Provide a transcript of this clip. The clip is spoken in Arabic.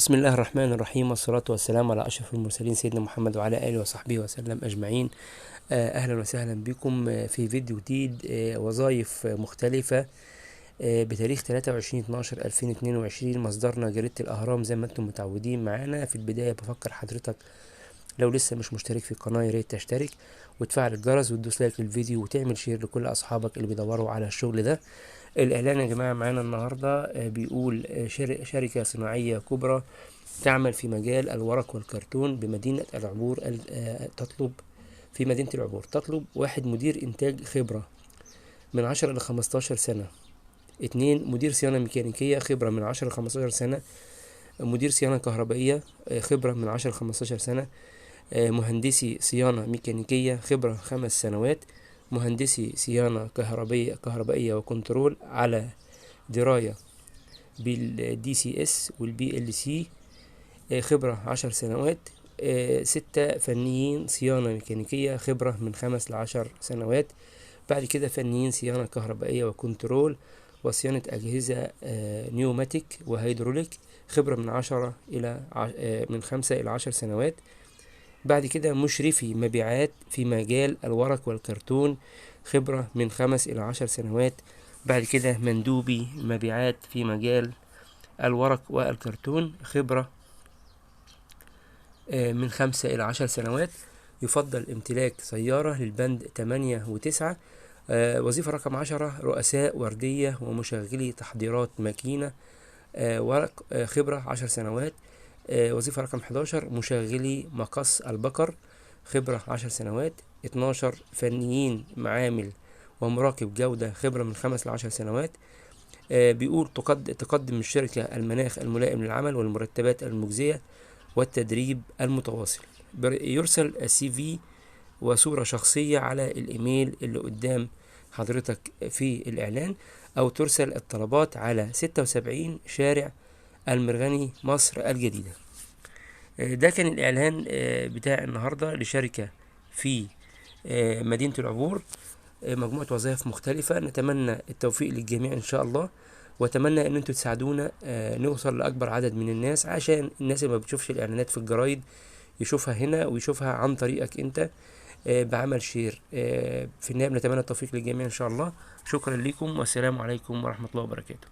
بسم الله الرحمن الرحيم، والصلاة والسلام على أشرف المرسلين سيدنا محمد وعلى آله وصحبه وسلم أجمعين. أهلا وسهلا بكم في فيديو جديد، وظائف مختلفة بتاريخ 23/12/2022. مصدرنا جريدة الأهرام زي ما انتم متعودين معانا. في البداية بفكر حضرتك لو لسه مش مشترك في القناة ياريت تشترك وتفعل الجرس وتدوس لايك للفيديو وتعمل شير لكل أصحابك اللي بيدوروا على الشغل ده. الإعلان يا جماعة معانا النهاردة بيقول شركة صناعية كبرى تعمل في مجال الورق والكرتون بمدينة العبور تطلب في مدينة العبور تطلب 1 مدير إنتاج خبرة من 10 ل 15 سنة. 2 مدير صيانة ميكانيكية خبرة من 10 ل 15 سنة. مدير صيانة كهربائية خبرة من 10 ل 15 سنة. مهندسي صيانة ميكانيكية خبرة 5 سنوات. مهندسي صيانة كهربائية وكنترول على دراية بالدي سي اس والبي ال سي خبرة 10 سنوات. 6 فنيين صيانة ميكانيكية خبرة من 5 ل10 سنوات. بعد كده فنيين صيانة كهربائية وكنترول وصيانة أجهزة نيوماتيك وهيدروليك خبرة من 5 إلى 10 سنوات. بعد كده مشرفي مبيعات في مجال الورق والكرتون خبرة من 5 إلى 10 سنوات. بعد كده مندوبي مبيعات في مجال الورق والكرتون خبرة من 5 إلى 10 سنوات. يفضل امتلاك سيارة للبند 8 و9. وظيفة رقم 10 رؤساء وردية ومشغلي تحضيرات ماكينة ورق خبرة 10 سنوات. وظيفة رقم 11 مشغلي مقص البقر خبرة 10 سنوات. 12 فنيين معامل ومراقب جودة خبرة من 5 ل 10 سنوات. بيقول تقدم الشركة المناخ الملائم للعمل والمرتبات المجزية والتدريب المتواصل. يرسل السي في وصورة شخصية على الإيميل اللي قدام حضرتك في الإعلان، أو ترسل الطلبات على 76 شارع المرغني مصر الجديدة. ده كان الإعلان بتاع النهاردة لشركة في مدينة العبور. مجموعة وظائف مختلفة. نتمنى التوفيق للجميع إن شاء الله، واتمنى ان انتوا تساعدونا نوصل لاكبر عدد من الناس، عشان الناس اللي ما بتشوفش الاعلانات في الجرايد يشوفها هنا ويشوفها عن طريقك انت بعمل شير. في النهاية نتمنى التوفيق للجميع ان شاء الله. شكرا لكم والسلام عليكم ورحمة الله وبركاته.